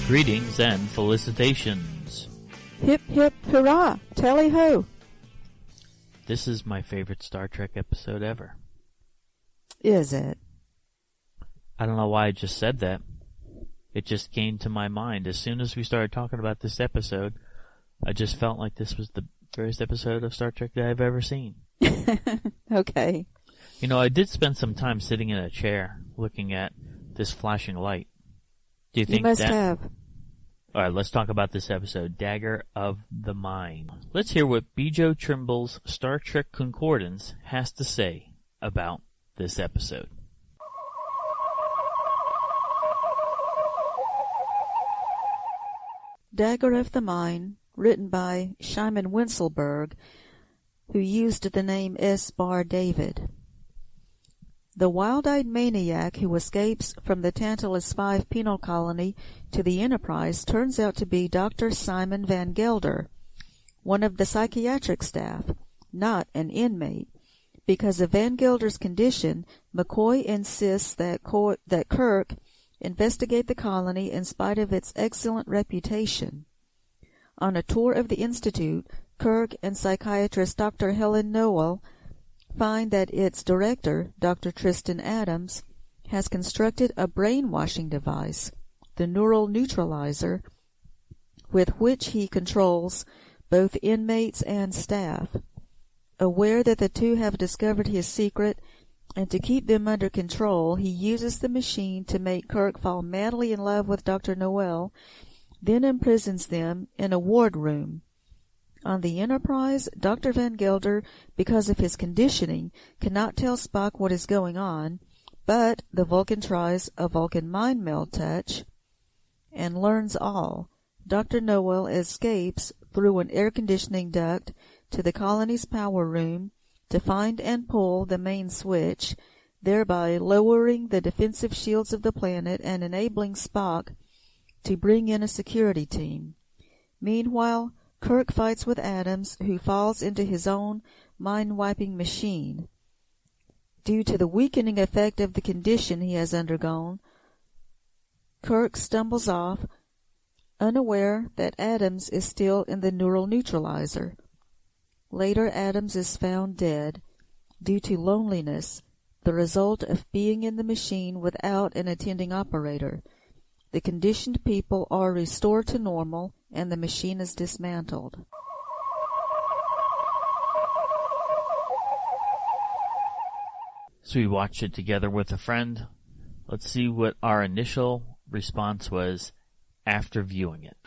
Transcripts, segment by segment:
Greetings and felicitations. Hip, hip, hurrah! Tally-ho! This is my favorite Star Trek episode ever. Is it? I don't know why I just said that. It just came to my mind. As soon as we started talking about this episode, I just felt like this was the greatest episode of Star Trek that I've ever seen. Okay. You know, I did spend some time sitting in a chair looking at this flashing light. Do you think you must have. Alright, let's talk about this episode, Dagger of the Mind. Let's hear what Bijo Trimble's Star Trek Concordance has to say about this episode. Dagger of the Mind, written by Shimon Winselberg, who used the name S. Bar David. The wild-eyed maniac who escapes from the Tantalus 5 penal colony to the Enterprise turns out to be Dr. Simon Van Gelder, one of the psychiatric staff, not an inmate. Because of Van Gelder's condition, McCoy insists that Kirk investigate the colony in spite of its excellent reputation. On a tour of the Institute, Kirk and psychiatrist Dr. Helen Noel find that its director, Dr. Tristan Adams, has constructed a brainwashing device, the neural neutralizer, with which he controls both inmates and staff. Aware that the two have discovered his secret, and to keep them under control, he uses the machine to make Kirk fall madly in love with Dr. Noel, then imprisons them in a ward room. On the Enterprise, Dr. Van Gelder, because of his conditioning, cannot tell Spock what is going on, but the Vulcan tries a Vulcan mind meld touch and learns all. Dr. Noel escapes through an air conditioning duct to the colony's power room to find and pull the main switch, thereby lowering the defensive shields of the planet and enabling Spock to bring in a security team. Meanwhile, Kirk fights with Adams, who falls into his own mind-wiping machine. Due to the weakening effect of the condition he has undergone, Kirk stumbles off, unaware that Adams is still in the neural neutralizer. Later, Adams is found dead due to loneliness, the result of being in the machine without an attending operator. The conditioned people are restored to normal, and the machine is dismantled. So we watched it together with a friend. Let's see what our initial response was after viewing it.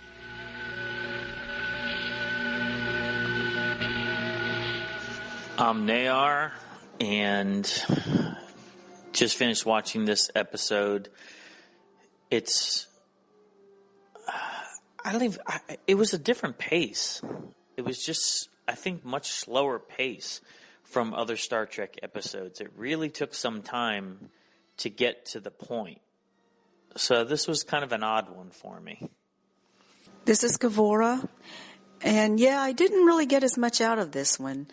I'm Nayar, and just finished watching this episode. It was a different pace. It was just, I think, much slower pace from other Star Trek episodes. It really took some time to get to the point. So this was kind of an odd one for me. This is Kavora, and yeah, I didn't really get as much out of this one.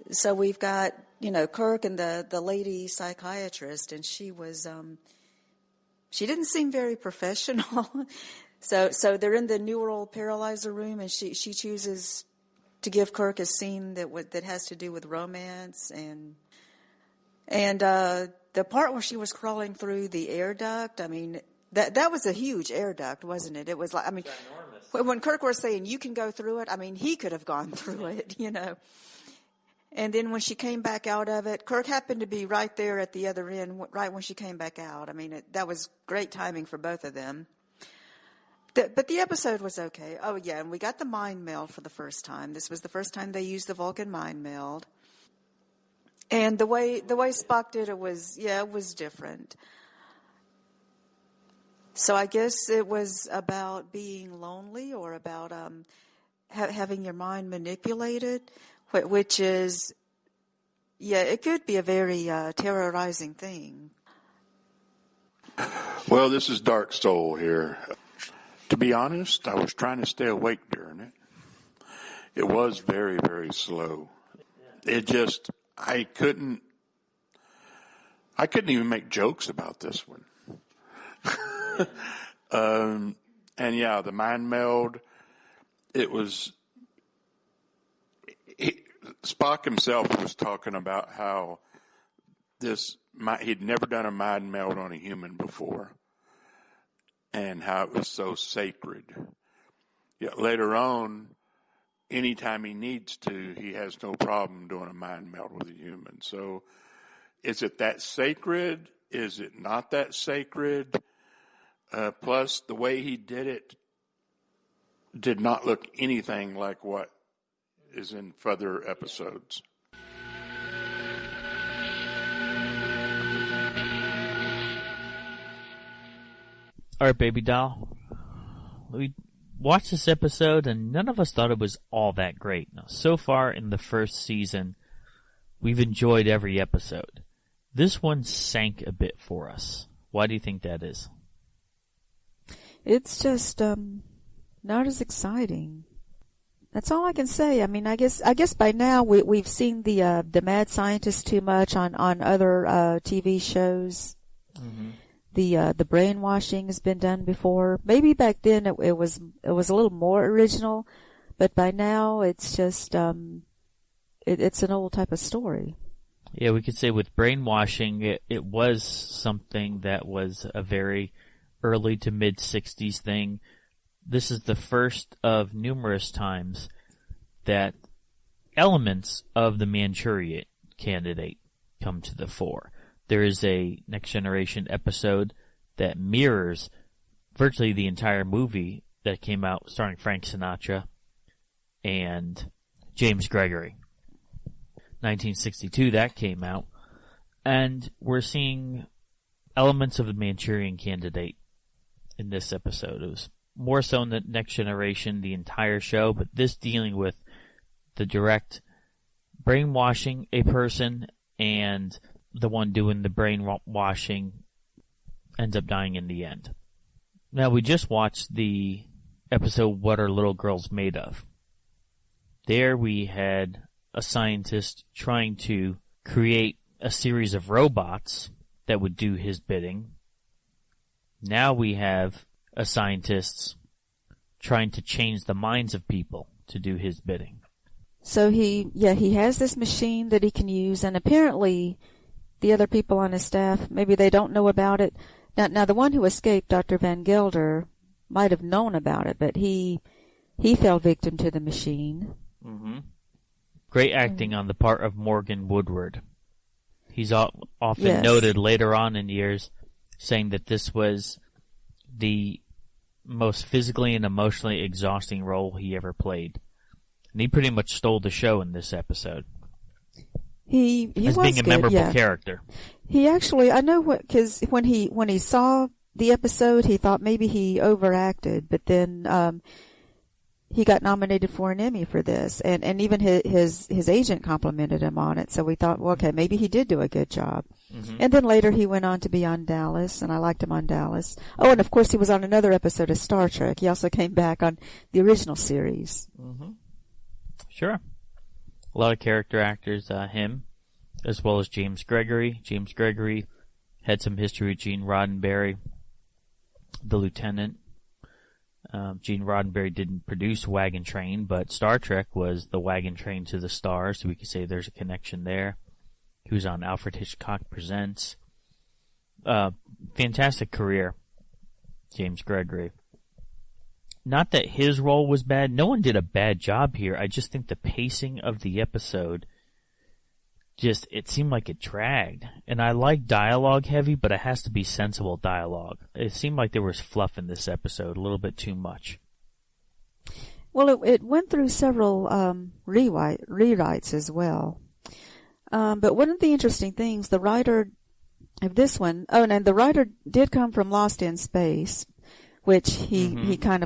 So we've got, Kirk and the lady psychiatrist, and she was, she didn't seem very professional. So they're in the neural paralyzer room, and she chooses to give Kirk a scene that has to do with romance, and the part where she was crawling through the air duct. I mean, that was a huge air duct, wasn't it? It was like, I mean, when Kirk was saying you can go through it, I mean, he could have gone through it, And then when she came back out of it, Kirk happened to be right there at the other end, right when she came back out. I mean, that was great timing for both of them. But the episode was okay. Oh, yeah, and we got the mind meld for the first time. This was the first time they used the Vulcan mind meld. And the way Spock did it was different. So I guess it was about being lonely, or about having your mind manipulated, which is, it could be a very terrorizing thing. Well, this is Dark Soul here. To be honest, I was trying to stay awake during it. It was very, very slow. It just, I couldn't even make jokes about this one. And yeah, the mind meld, it was, Spock himself was talking about how he'd never done a mind meld on a human before, and how it was so sacred. Yet later on, anytime he needs to, he has no problem doing a mind meld with a human. So is it that sacred? Is it not that sacred? Plus, the way he did it did not look anything like what is in further episodes. All right, baby doll. We watched this episode, and none of us thought it was all that great. Now, so far in the first season, we've enjoyed every episode. This one sank a bit for us. Why do you think that is? It's just not as exciting. That's all I can say. I mean, I guess by now we've seen the mad scientist too much on other TV shows. Mm-hmm. The brainwashing has been done before. Maybe back then it was a little more original, but by now it's just it's an old type of story. Yeah, we could say with brainwashing, it was something that was a very early to mid 60s thing. This is the first of numerous times that elements of the Manchurian Candidate come to the fore. There is a Next Generation episode that mirrors virtually the entire movie that came out starring Frank Sinatra and James Gregory. 1962, that came out. And we're seeing elements of the Manchurian Candidate in this episode. It was more so in the Next Generation, the entire show, but this dealing with the direct brainwashing a person, and the one doing the brainwashing ends up dying in the end. Now, we just watched the episode, What Are Little Girls Made Of? There we had a scientist trying to create a series of robots that would do his bidding. Now we have a scientist trying to change the minds of people to do his bidding. So he has this machine that he can use, and apparently the other people on his staff, maybe they don't know about it. Now the one who escaped, Dr. Van Gelder, might have known about it, but he fell victim to the machine. Mm-hmm. Great acting on the part of Morgan Woodward. He's often noted later on in years saying that this was the most physically and emotionally exhausting role he ever played. And he pretty much stole the show in this episode. He as was being a good, memorable character. He actually, I know because when he saw the episode, he thought maybe he overacted, but then he got nominated for an Emmy for this, and even his agent complimented him on it. So we thought, well, okay, maybe he did do a good job. Mm-hmm. And then later he went on to be on Dallas, and I liked him on Dallas. Oh, and of course he was on another episode of Star Trek. He also came back on the original series. Mm-hmm. Sure. A lot of character actors, him, as well as James Gregory. James Gregory had some history with Gene Roddenberry, the lieutenant. Gene Roddenberry didn't produce Wagon Train, but Star Trek was the wagon train to the stars, so we could say there's a connection there. He was on Alfred Hitchcock Presents. Fantastic career, James Gregory. Not that his role was bad. No one did a bad job here. I just think the pacing of the episode, it seemed like it dragged. And I like dialogue heavy, but it has to be sensible dialogue. It seemed like there was fluff in this episode, a little bit too much. Well, it went through several rewrites as well. But one of the interesting things, the writer of this one, and the writer did come from Lost in Space, which he tried to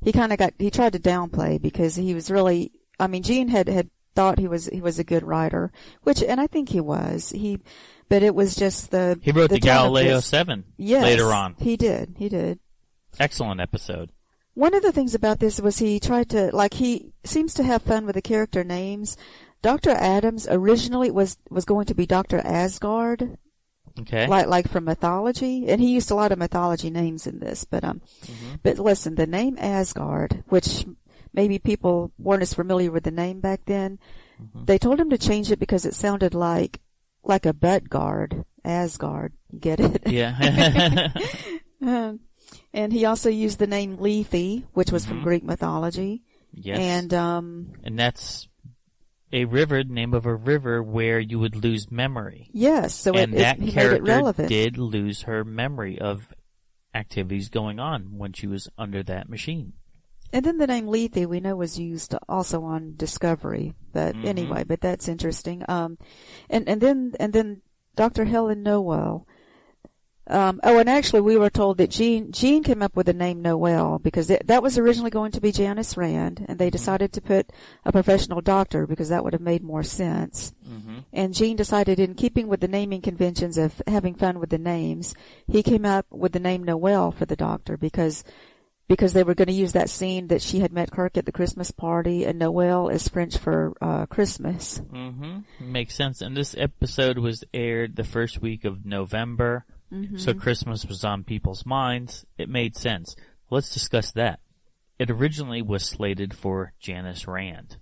downplay because he was really, I mean, Gene had thought he was a good writer, and I think he was. But it was just he wrote the Galileo 7 later on. He did. Excellent episode. One of the things about this was he tried to, he seems to have fun with the character names. Dr. Adams originally was going to be Dr. Asgard, Okay. Like from mythology, and he used a lot of mythology names in this, but listen, the name Asgard, which maybe people weren't as familiar with the name back then, they told him to change it because it sounded like a butt guard, Asgard. Get it? Yeah. And he also used the name Lethe, which was from Greek mythology. Yes. And that's a river, name of a river where you would lose memory. Yes, so and that he character made it relevant. did lose her memory of activities going on when she was under that machine. And then the name Lethe we know was used also on Discovery, but anyway, but that's interesting. And then Dr. Helen Noel. And actually we were told that Gene came up with the name Noel because that was originally going to be Janice Rand, and they decided to put a professional doctor because that would have made more sense. And Gene decided, in keeping with the naming conventions of having fun with the names, he came up with the name Noel for the doctor because they were going to use that scene that she had met Kirk at the Christmas party, and Noel is French for Christmas. Makes sense. And this episode was aired the first week of November. So Christmas was on people's minds. It made sense. Let's discuss that. It originally was slated for Janice Rand.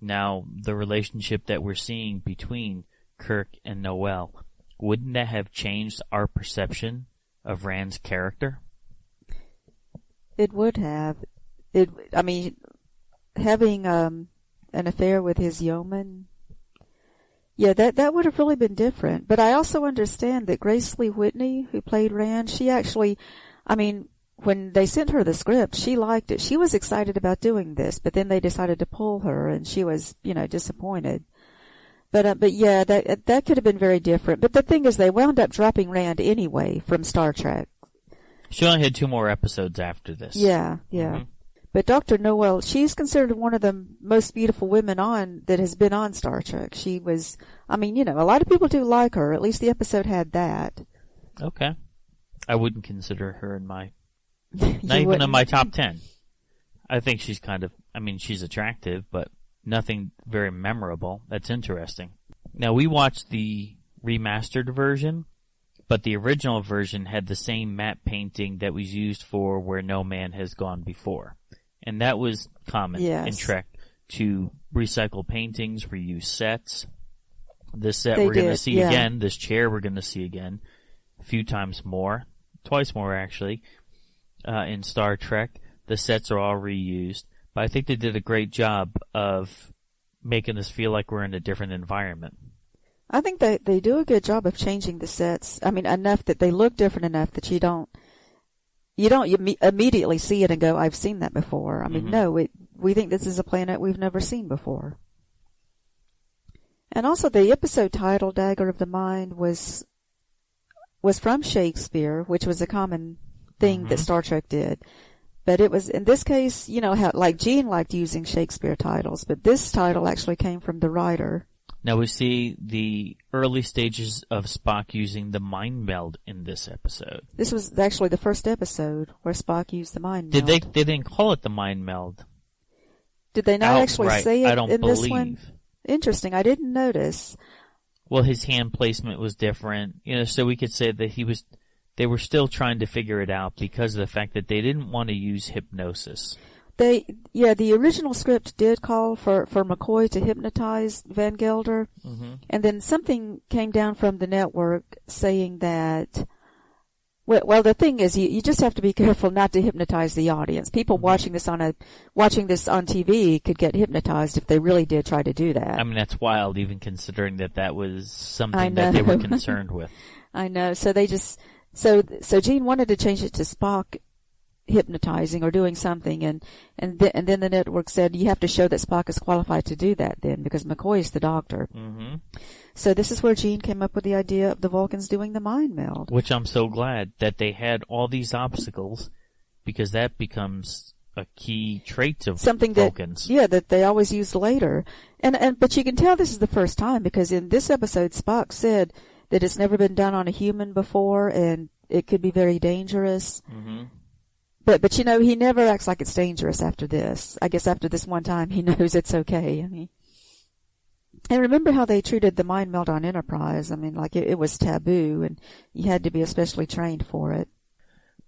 Now, the relationship that we're seeing between Kirk and Noel, wouldn't that have changed our perception of Rand's character? It would have. Having an affair with his yeoman, yeah, that would have really been different. But I also understand that Grace Lee Whitney, who played Rand, she actually, when they sent her the script, she liked it. She was excited about doing this, but then they decided to pull her, and she was, disappointed. But yeah, that could have been very different. But the thing is, they wound up dropping Rand anyway from Star Trek. She only had 2 more episodes after this. Yeah. But Dr. Noel, she's considered one of the most beautiful women that has been on Star Trek. She was, a lot of people do like her. At least the episode had that. Okay. I wouldn't consider her in my, not even in my top 10. I think she's she's attractive, but nothing very memorable. That's interesting. Now, we watched the remastered version, but the original version had the same matte painting that was used for Where No Man Has Gone Before. And that was common in Trek to recycle paintings, reuse sets. This set we're going to see again. This chair we're going to see again a few times more. Twice more, actually, in Star Trek. The sets are all reused. But I think they did a great job of making us feel like we're in a different environment. I think they do a good job of changing the sets. Enough that they look different enough that you don't immediately see it and go, I've seen that before. No, we think this is a planet we've never seen before. And also the episode title, Dagger of the Mind, was from Shakespeare, which was a common thing that Star Trek did. But it was, in this case, how, like Gene liked using Shakespeare titles, but this title actually came from the writer. Now we see the early stages of Spock using the mind meld in this episode. This was actually the first episode where Spock used the mind meld. They didn't call it the mind meld. Did they not actually say it in this one? Believe. Interesting. I didn't notice. Well, his hand placement was different, so we could say that they were still trying to figure it out because of the fact that they didn't want to use hypnosis. The original script did call for McCoy to hypnotize Van Gelder, and then something came down from the network saying that, well, the thing is, you just have to be careful not to hypnotize the audience. People watching this on TV could get hypnotized if they really did try to do that. That's wild, even considering that was something that they were concerned with. I know. So they just, so Gene wanted to change it to Spock hypnotizing or doing something, and then the network said you have to show that Spock is qualified to do that then because McCoy is the doctor. So this is where Gene came up with the idea of the Vulcans doing the mind meld. Which I'm so glad that they had all these obstacles, because that becomes a key trait of Vulcans. That they always used later. But you can tell this is the first time because in this episode Spock said that it's never been done on a human before and it could be very dangerous. But he never acts like it's dangerous after this. I guess after this one time, he knows it's okay. And remember how they treated the mind meld on Enterprise. I mean, like it was taboo, and you had to be especially trained for it.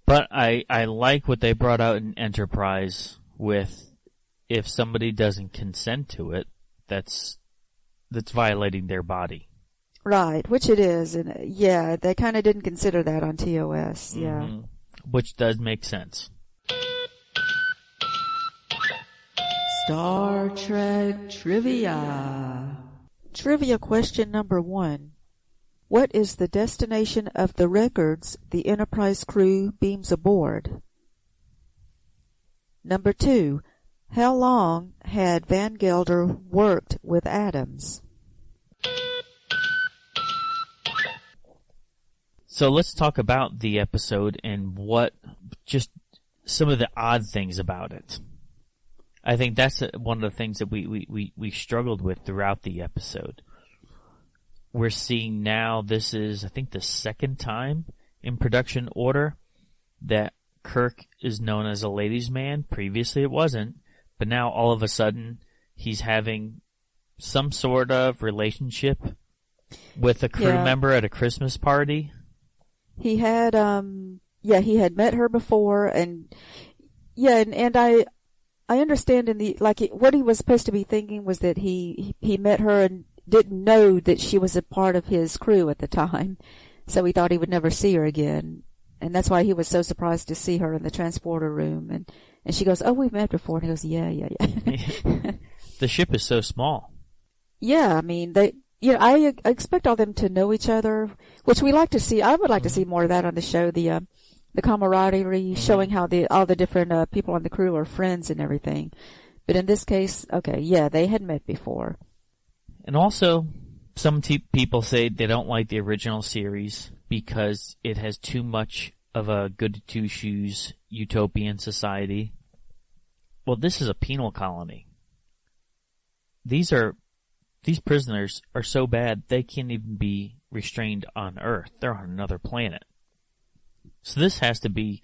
But I like what they brought out in Enterprise with, if somebody doesn't consent to it, that's violating their body. Right, which it is. And yeah, they kind of didn't consider that on TOS. Yeah. Mm-hmm. Which does make sense. Star Trek Trivia. Trivia question number 1. What is the destination of the records the Enterprise crew beams aboard? Number 2. How long had Van Gelder worked with Adams? So let's talk about the episode and just some of the odd things about it. I think that's one of the things that we struggled with throughout the episode. We're seeing now, this is, I think, the second time in production order that Kirk is known as a ladies' man. Previously it wasn't, but now all of a sudden he's having some sort of relationship with a crew member at a Christmas party. He had, he had met her before, and I understand what he was supposed to be thinking was that he met her and didn't know that she was a part of his crew at the time, so he thought he would never see her again, and that's why he was so surprised to see her in the transporter room, and she goes, "Oh, we've met before," and he goes, yeah. The ship is so small. Yeah, I mean, I expect all them to know each other, which we like to see. I would like to see more of that on the show, the camaraderie, showing how all the different people on the crew are friends and everything. But in this case, okay, yeah, they had met before. And also, some people say they don't like the original series because it has too much of a good-to-two-shoes utopian society. Well, this is a penal colony. These prisoners are so bad they can't even be restrained on Earth. They're on another planet. So this has to be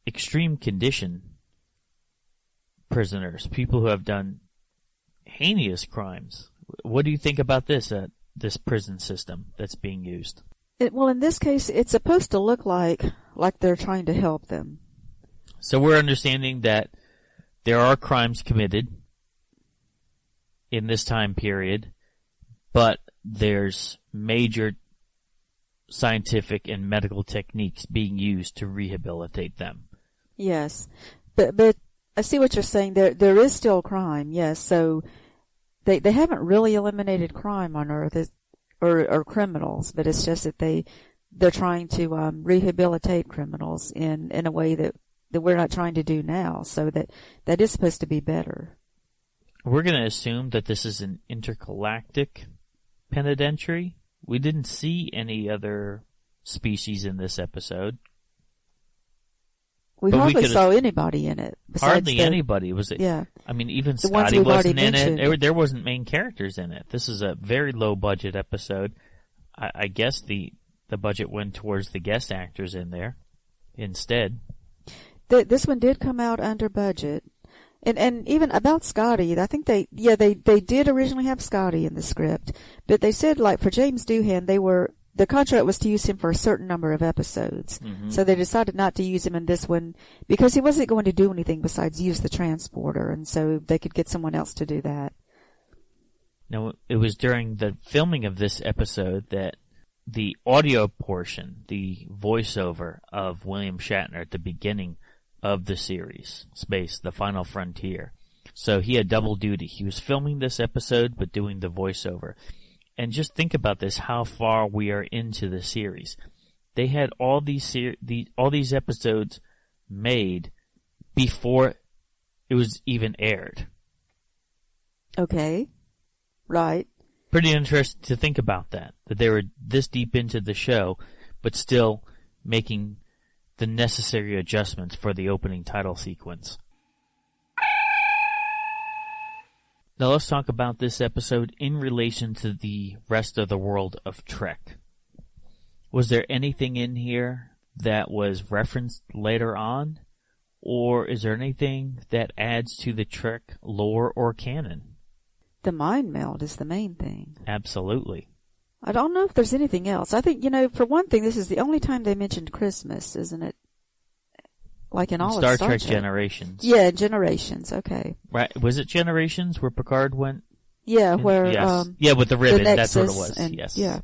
extreme condition prisoners, people who have done heinous crimes. What do you think about this prison system that's being used? Well, in this case, it's supposed to look like they're trying to help them. So we're understanding that there are crimes committed in this time period, but there's major scientific and medical techniques being used to rehabilitate them. Yes, but I see what you're saying. There is still crime, yes. So they haven't really eliminated crime on Earth, or criminals, but it's just that they're trying to rehabilitate criminals in a way that we're not trying to do now. So that is supposed to be better. We're going to assume that this is an intergalactic penitentiary. We didn't see any other species in this episode. We hardly saw anybody in it. Hardly anybody. Was it? Yeah. I mean, even Scotty wasn't in it. There wasn't main characters in it. This is a very low budget episode. I guess the budget went towards the guest actors in there instead. This one did come out under budget. And even about Scotty, I think they did originally have Scotty in the script, but they said, like, for James Doohan, the contract was to use him for a certain number of episodes. Mm-hmm. So they decided not to use him in this one because he wasn't going to do anything besides use the transporter, and so they could get someone else to do that. Now, it was during the filming of this episode that the audio portion, the voiceover of William Shatner at the beginning of the series, Space, The Final Frontier. So he had double duty. He was filming this episode, but doing the voiceover. And just think about this, how far we are into the series. They had all these episodes made before it was even aired. Okay. Right. Pretty interesting to think about that they were this deep into the show, but still making the necessary adjustments for the opening title sequence. Now let's talk about this episode in relation to the rest of the world of Trek. Was there anything in here that was referenced later on? Or is there anything that adds to the Trek lore or canon? The mind meld is the main thing. Absolutely. I don't know if there's anything else. I think, for one thing, this is the only time they mentioned Christmas, isn't it? Like in all Star of Star Trek Trek. Generations. Yeah, Generations. Okay. Right. Was it Generations where Picard went? Yeah, where Yes. Yeah, with the ribbon. the That's what it Nexus was. and, Yes. Yeah.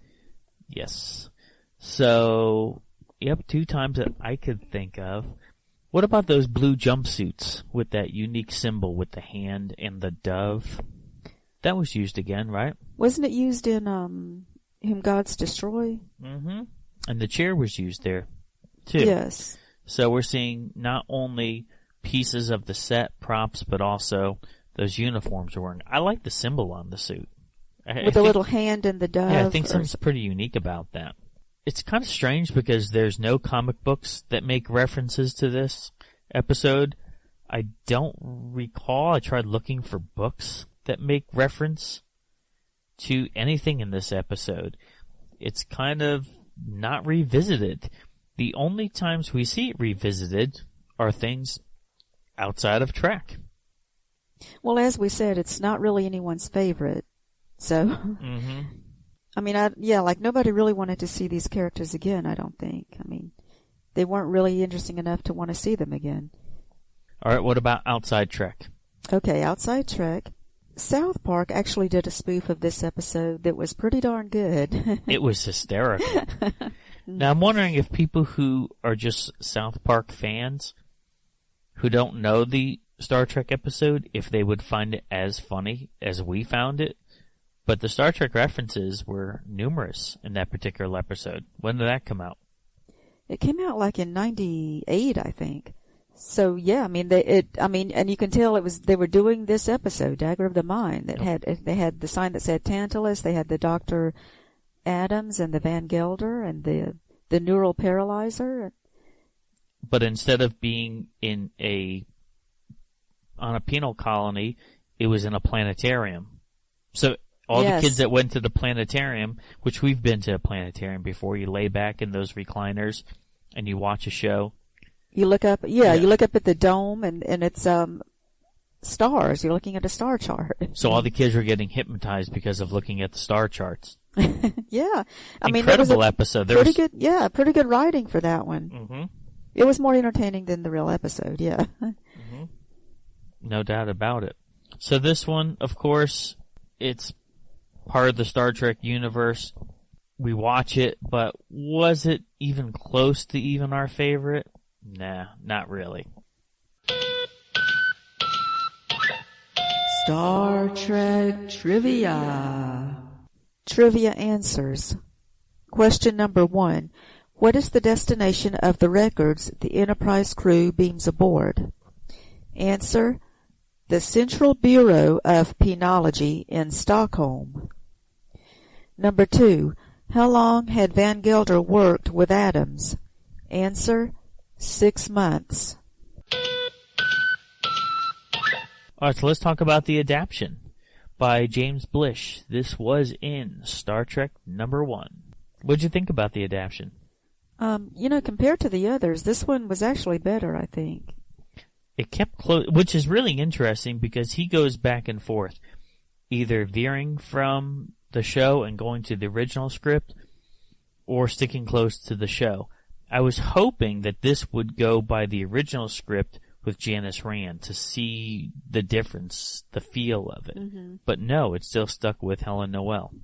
Yes. So, yep, 2 times that I could think of. What about those blue jumpsuits with that unique symbol with the hand and the dove? That was used again, right? Wasn't it used in Whom Gods Destroy? Mm-hmm. And the chair was used there, too. Yes. So we're seeing not only pieces of the set, props, but also those uniforms we're wearing. I like the symbol on the suit. With the little hand and the dove. Yeah, I think something's pretty unique about that. It's kind of strange because there's no comic books that make references to this episode. I don't recall. I tried looking for books that make reference to anything in this episode. It's kind of not revisited. The only times we see it revisited are things outside of Trek. Well, as we said, it's not really anyone's favorite. So, Mm-hmm. I mean, like nobody really wanted to see these characters again, I don't think. I mean, they weren't really interesting enough to want to see them again. All right, what about outside Trek? Okay, outside Trek. South Park actually did a spoof of this episode that was pretty darn good. It was hysterical. Now, I'm wondering if people who are just South Park fans who don't know the Star Trek episode, if they would find it as funny as we found it. But the Star Trek references were numerous in that particular episode. When did that come out? It came out like in 98, I think. So yeah, I mean, and you can tell they were doing this episode, Dagger of the Mind, they had the sign that said Tantalus, they had the Dr. Adams and the Van Gelder and the neural paralyzer. But instead of being on a penal colony, it was in a planetarium. So all the kids that went to the planetarium, which we've been to a planetarium before, you lay back in those recliners and you watch a show. You look up, you look up at the dome and it's, stars. You're looking at a star chart. So all the kids were getting hypnotized because of looking at the star charts. Yeah. I mean, incredible episode. Pretty good writing for that one. Mm-hmm. It was more entertaining than the real episode, yeah. Mm-hmm. No doubt about it. So this one, of course, it's part of the Star Trek universe. We watch it, but was it even close to even our favorite? Nah, not really. Star Trek Trivia. Trivia answers. Question number 1. What is the destination of the records the Enterprise crew beams aboard? Answer. The Central Bureau of Penology in Stockholm. Number 2. How long had Van Gelder worked with Adams? Answer. 6 months. All right, so let's talk about the adaptation by James Blish. This was in Star Trek number 1. What'd you think about the adaptation? Compared to the others, this one was actually better, I think. It kept close, which is really interesting because he goes back and forth, either veering from the show and going to the original script or sticking close to the show. I was hoping that this would go by the original script with Janice Rand to see the difference, the feel of it. Mm-hmm. But no, it still stuck with Helen Noel.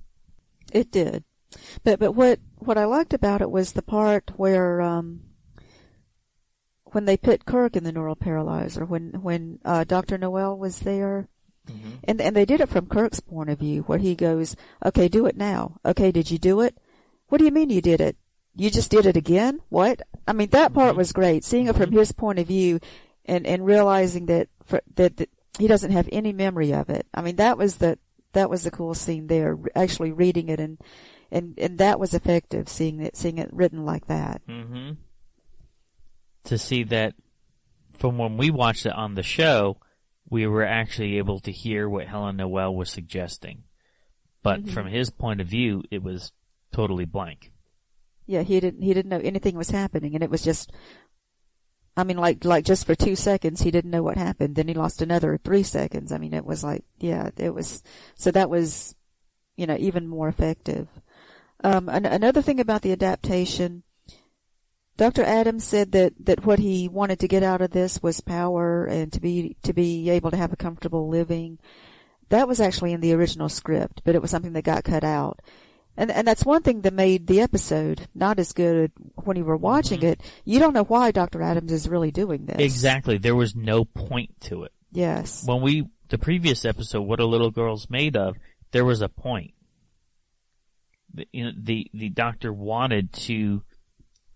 It did. But what I liked about it was the part where when they put Kirk in the neural paralyzer, when Dr. Noel was there, mm-hmm. and they did it from Kirk's point of view, where he goes, "Okay, do it now. Okay, did you do it? What do you mean you did it? You just did it again? What?" I mean, that part was great, seeing it from his point of view and realizing that he doesn't have any memory of it. I mean, that was the cool scene there, actually reading it and that was effective, seeing it written like that. Mm-hmm. To see that from when we watched it on the show, we were actually able to hear what Helen Noel was suggesting. But mm-hmm. from his point of view, it was totally blank. Yeah, he didn't know anything was happening, and it was just I mean, like just for 2 seconds, he didn't know what happened. Then he lost another 3 seconds. I mean, it was like, yeah, it was, so that was, even more effective. Another thing about the adaptation, Dr. Adams said that what he wanted to get out of this was power and to be able to have a comfortable living. That was actually in the original script, but it was something that got cut out. And that's one thing that made the episode not as good when you were watching it. You don't know why Dr. Adams is really doing this. Exactly. There was no point to it. Yes. When the previous episode, What a Little Girl's Made Of, there was a point. The doctor wanted to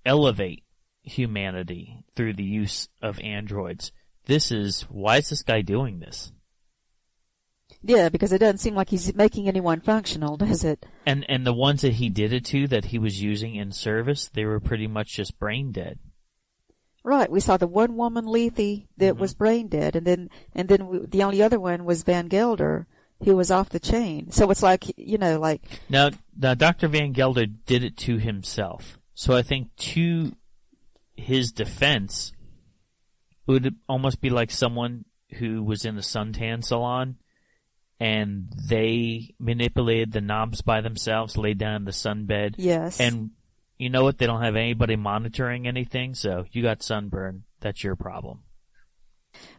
elevate humanity through the use of androids. Why is this guy doing this? Yeah, because it doesn't seem like he's making anyone functional, does it? And the ones that he did it to, that he was using in service, they were pretty much just brain dead. Right. We saw the one woman Lethe that was brain dead, and then the only other one was Van Gelder, who was off the chain. So it's like, Now, Dr. Van Gelder did it to himself. So I think to his defense, it would almost be like someone who was in a suntan salon and they manipulated the knobs by themselves, laid down in the sunbed. Yes. And you know what? They don't have anybody monitoring anything, so you got sunburn. That's your problem.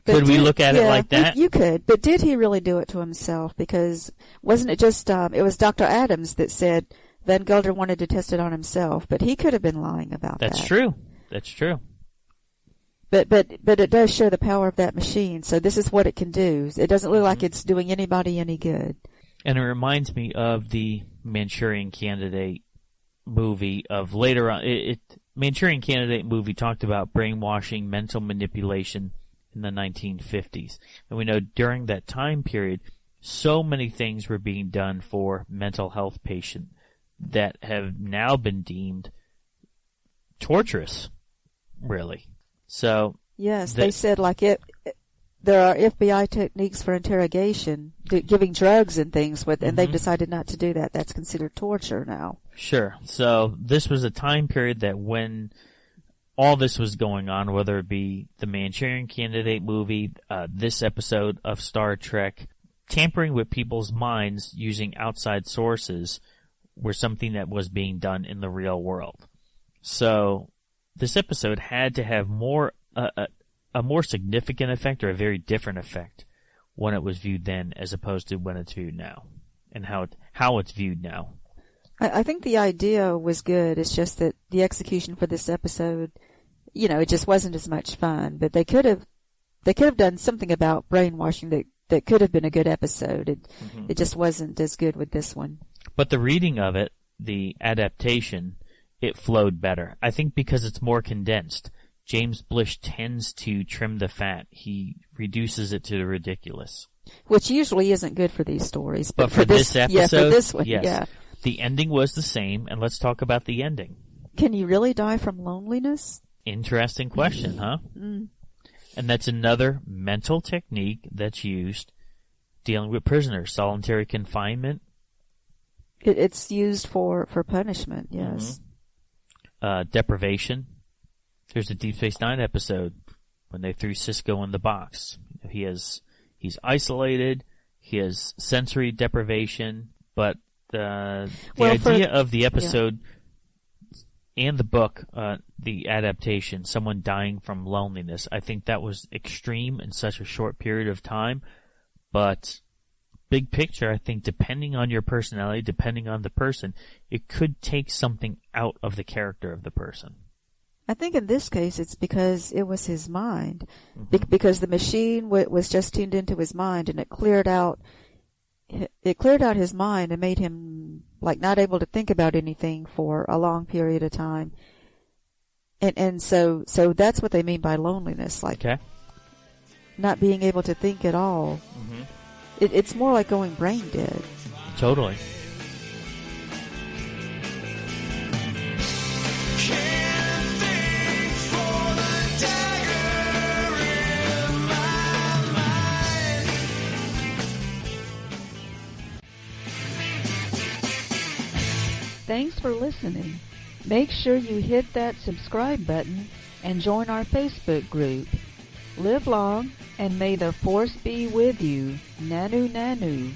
Could we look at it like that? You could, but did he really do it to himself? Because wasn't it just, it was Dr. Adams that said Van Gelder wanted to test it on himself, but he could have been lying about that. That's true. That's true. But it does show the power of that machine, so this is what it can do. It doesn't look like it's doing anybody any good. And it reminds me of the Manchurian Candidate movie of later on. Manchurian Candidate movie talked about brainwashing, mental manipulation in the 1950s. And we know during that time period, so many things were being done for mental health patients that have now been deemed torturous, really. So yes, they said there are FBI techniques for interrogation, giving drugs and things, and they've decided not to do that. That's considered torture now. Sure. So this was a time period that when all this was going on, whether it be the Manchurian Candidate movie, this episode of Star Trek, tampering with people's minds using outside sources were something that was being done in the real world. So this episode had to have a more significant effect or a very different effect when it was viewed then as opposed to when it's viewed now, and how it's viewed now. I think the idea was good. It's just that the execution for this episode, it just wasn't as much fun. But they could have done something about brainwashing that could have been a good episode. It just wasn't as good with this one. But the reading of it, the adaptation, it flowed better. I think because it's more condensed. James Blish tends to trim the fat. He reduces it to the ridiculous. Which usually isn't good for these stories. But for this episode, yeah, for this one, yes. Yeah. The ending was the same, and let's talk about the ending. Can you really die from loneliness? Interesting question, huh? Mm. And that's another mental technique that's used dealing with prisoners. Solitary confinement. It's used for punishment, yes. Deprivation. There's a Deep Space Nine episode when they threw Sisko in the box. He's isolated. He has sensory deprivation, but the idea of the episode and the book, the adaptation, someone dying from loneliness, I think that was extreme in such a short period of time. But big picture, I think depending on your personality, depending on the person, it could take something out of the character of the person. I think in this case it's because it was his mind, because the machine was just tuned into his mind, and it cleared out his mind and made him not able to think about anything for a long period of time. And so that's what they mean by loneliness, not being able to think at all. It's more like going brain dead. Totally. Thanks for listening. Make sure you hit that subscribe button and join our Facebook group. Live long, and may the Force be with you. Nanu Nanu.